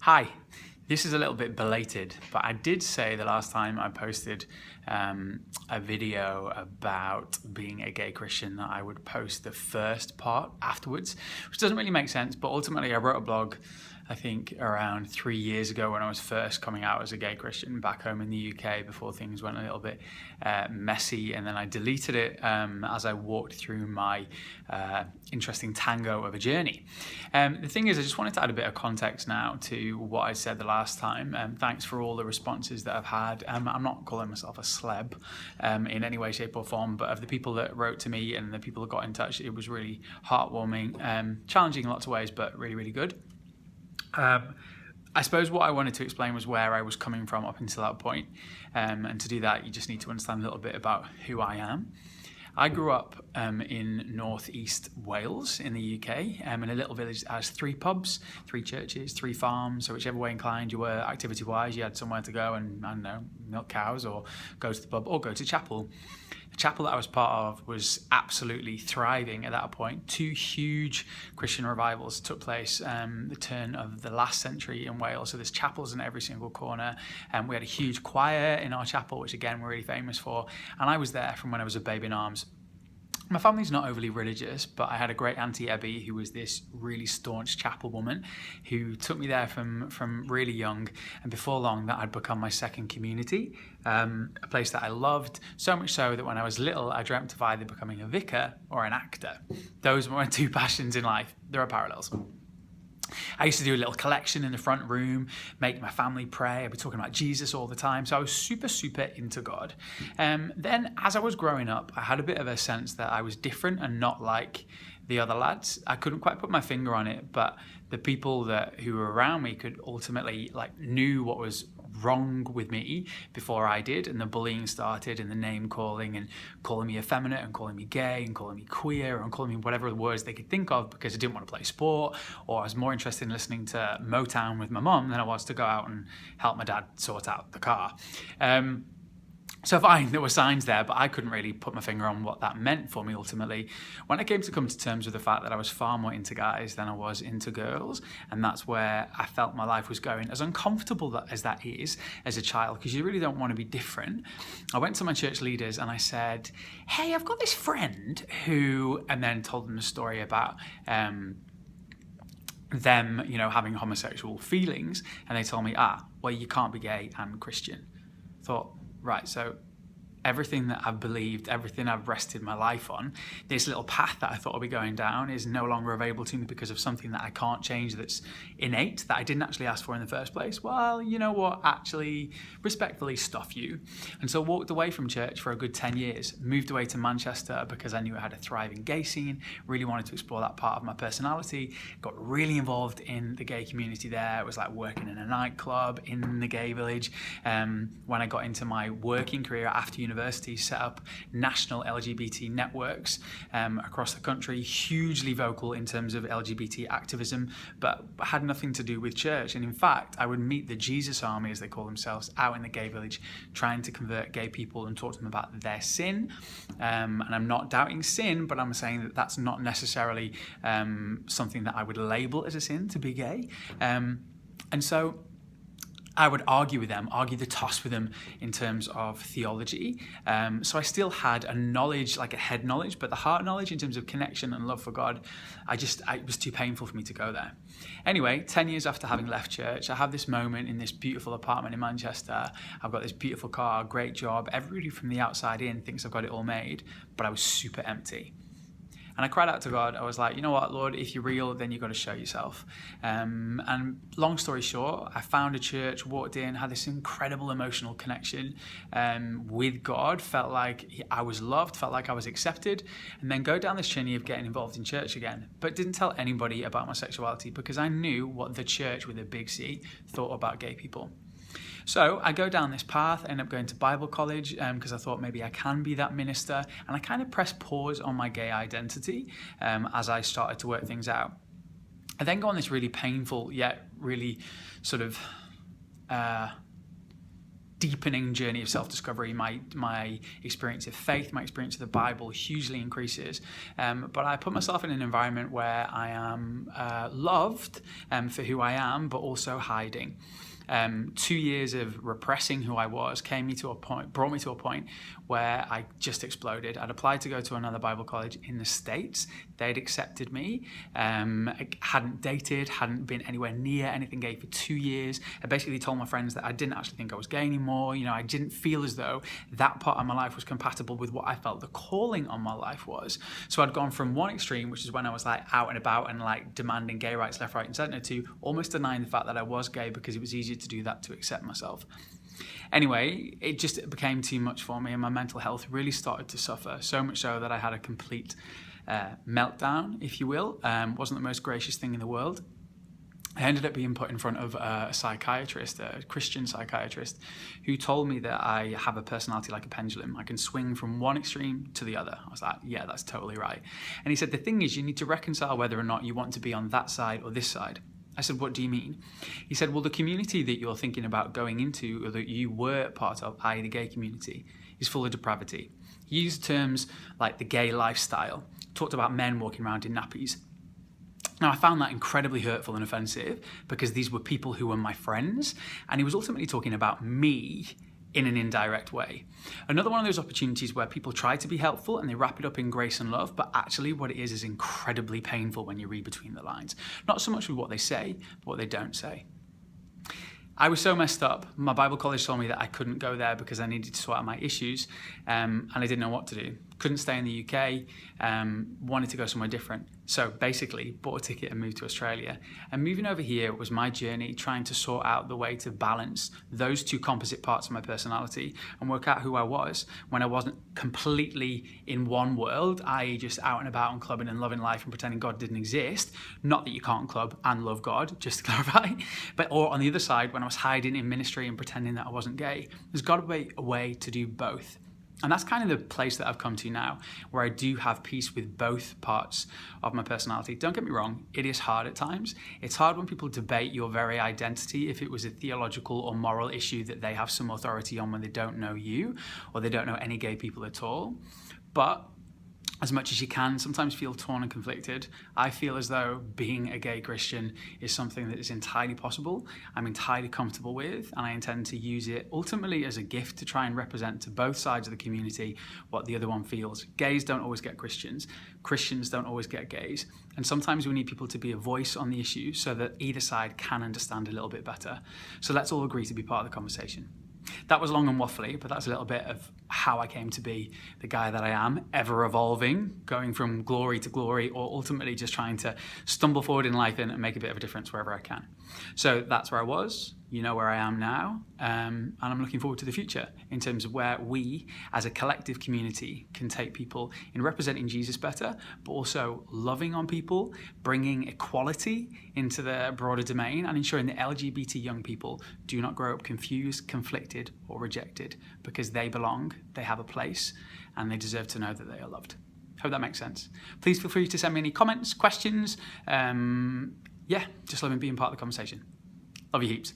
Hi, this is a little bit belated, but I did say the last time I posted a video about being a gay Christian that I would post the first part afterwards, which doesn't really make sense, but ultimately I wrote a blog I think around 3 years ago when I was first coming out as a gay Christian back home in the UK before things went a little bit messy, and then I deleted it as I walked through my interesting tango of a journey. The thing is, I just wanted to add a bit of context now to what I said the last time. Thanks for all the responses that I've had. I'm not calling myself a celeb in any way, shape or form, but of the people that wrote to me and the people that got in touch, it was really heartwarming, challenging in lots of ways, but really, really good. I suppose what I wanted to explain was where I was coming from up until that point. And to do that, you just need to understand a little bit about who I am. I grew up in northeast Wales in the UK, in a little village that has 3 pubs, 3 churches, 3 farms. So whichever way inclined you were activity-wise, you had somewhere to go and, I don't know, milk cows or go to the pub or go to chapel. The chapel that I was part of was absolutely thriving at that point. 2 huge Christian revivals took place the turn of the last century in Wales. So there's chapels in every single corner. And we had a huge choir in our chapel, which again, we're really famous for. And I was there from when I was a baby in arms. My family's not overly religious, but I had a great Auntie Ebby who was this really staunch chapel woman who took me there from really young, and before long that had become my second community, a place that I loved, so much so that when I was little I dreamt of either becoming a vicar or an actor. Those were my 2 passions in life. There are parallels. I used to do a little collection in the front room, make my family pray. I'd be talking about Jesus all the time. So I was super, super into God. Then as I was growing up, I had a bit of a sense that I was different and not like the other lads. I couldn't quite put my finger on it, but the people who were around me could ultimately knew what was wrong with me before I did, and the bullying started and the name calling and calling me effeminate and calling me gay and calling me queer and calling me whatever the words they could think of because I didn't want to play sport, or I was more interested in listening to Motown with my mum than I was to go out and help my dad sort out the car. So fine, there were signs there, but I couldn't really put my finger on what that meant for me ultimately. When I came to come to terms with the fact that I was far more into guys than I was into girls, and that's where I felt my life was going, as uncomfortable as that is as a child, because you really don't want to be different, I went to my church leaders and I said, hey, I've got this friend who, and then told them the story about them, having homosexual feelings, and they told me, well, you can't be gay and Christian. I thought, right, so everything that I've believed, everything I've rested my life on, this little path that I thought I'd be going down is no longer available to me because of something that I can't change, that's innate, that I didn't actually ask for in the first place. Well, you know what, actually, respectfully, stuff you. And so I walked away from church for a good 10 years, moved away to Manchester because I knew I had a thriving gay scene, really wanted to explore that part of my personality, got really involved in the gay community there. It was like working in a nightclub in the gay village. When I got into my working career after university, set up national LGBT networks across the country, hugely vocal in terms of LGBT activism, but had nothing to do with church. And in fact, I would meet the Jesus Army, as they call themselves, out in the gay village, trying to convert gay people and talk to them about their sin. And I'm not doubting sin, but I'm saying that that's not necessarily something that I would label as a sin to be gay. And so I would argue the toss with them in terms of theology. So I still had a knowledge, like a head knowledge, but the heart knowledge in terms of connection and love for God, it was too painful for me to go there. Anyway, 10 years after having left church, I have this moment in this beautiful apartment in Manchester. I've got this beautiful car, great job. Everybody from the outside in thinks I've got it all made, but I was super empty. And I cried out to God. I was like, you know what, Lord, if you're real, then you've got to show yourself. And long story short, I found a church, walked in, had this incredible emotional connection with God, felt like I was loved, felt like I was accepted, and then go down this journey of getting involved in church again. But didn't tell anybody about my sexuality because I knew what the church with a big C thought about gay people. So I go down this path, end up going to Bible college because I thought maybe I can be that minister, and I kind of pressed pause on my gay identity as I started to work things out. I then go on this really painful yet really sort of deepening journey of self-discovery, my experience of faith, my experience of the Bible hugely increases. But I put myself in an environment where I am loved for who I am, but also hiding. 2 years of repressing who I was brought me to a point where I just exploded. I'd applied to go to another Bible college in the States. They'd accepted me. I hadn't dated, hadn't been anywhere near anything gay for 2 years. I basically told my friends that I didn't actually think I was gay anymore. I didn't feel as though that part of my life was compatible with what I felt the calling on my life was. So I'd gone from one extreme, which is when I was like out and about and like demanding gay rights left, right, and centre, to almost denying the fact that I was gay because it was easier to do that to accept myself. Anyway, it just became too much for me, and my mental health really started to suffer, so much so that I had a complete meltdown, if you will. Wasn't the most gracious thing in the world. I ended up being put in front of a psychiatrist, a Christian psychiatrist, who told me that I have a personality like a pendulum. I can swing from one extreme to the other. I was like, yeah, that's totally right. And he said, the thing is, you need to reconcile whether or not you want to be on that side or this side. I said, what do you mean? He said, well, the community that you're thinking about going into, or that you were part of, i.e. the gay community, is full of depravity. He used terms like the gay lifestyle, talked about men walking around in nappies. Now, I found that incredibly hurtful and offensive because these were people who were my friends, and he was ultimately talking about me in an indirect way. Another one of those opportunities where people try to be helpful and they wrap it up in grace and love, but actually what it is incredibly painful when you read between the lines. Not so much with what they say, but what they don't say. I was so messed up. My Bible college told me that I couldn't go there because I needed to sort out my issues, and I didn't know what to do. Couldn't stay in the UK, wanted to go somewhere different. So basically, bought a ticket and moved to Australia. And moving over here was my journey, trying to sort out the way to balance those two composite parts of my personality and work out who I was when I wasn't completely in one world, i.e. just out and about and clubbing and loving life and pretending God didn't exist. Not that you can't club and love God, just to clarify. Or on the other side, when I was hiding in ministry and pretending that I wasn't gay. There's got to be a way to do both. And that's kind of the place that I've come to now, where I do have peace with both parts of my personality. Don't get me wrong, it is hard at times. It's hard when people debate your very identity, if it was a theological or moral issue that they have some authority on when they don't know you, or they don't know any gay people at all. But as much as you can sometimes feel torn and conflicted, I feel as though being a gay Christian is something that is entirely possible, I'm entirely comfortable with, and I intend to use it ultimately as a gift to try and represent to both sides of the community what the other one feels. Gays don't always get Christians, Christians don't always get gays, and sometimes we need people to be a voice on the issue so that either side can understand a little bit better. So let's all agree to be part of the conversation. That was long and waffly, but that's a little bit of how I came to be the guy that I am, ever evolving, going from glory to glory, or ultimately just trying to stumble forward in life and make a bit of a difference wherever I can. So that's where I was, you know where I am now, and I'm looking forward to the future in terms of where we as a collective community can take people in representing Jesus better, but also loving on people, bringing equality into the broader domain, and ensuring that LGBT young people do not grow up confused, conflicted, or rejected, because they belong, they have a place, and they deserve to know that they are loved. Hope that makes sense. Please feel free to send me any comments, questions. Just love being part of the conversation. Love you heaps.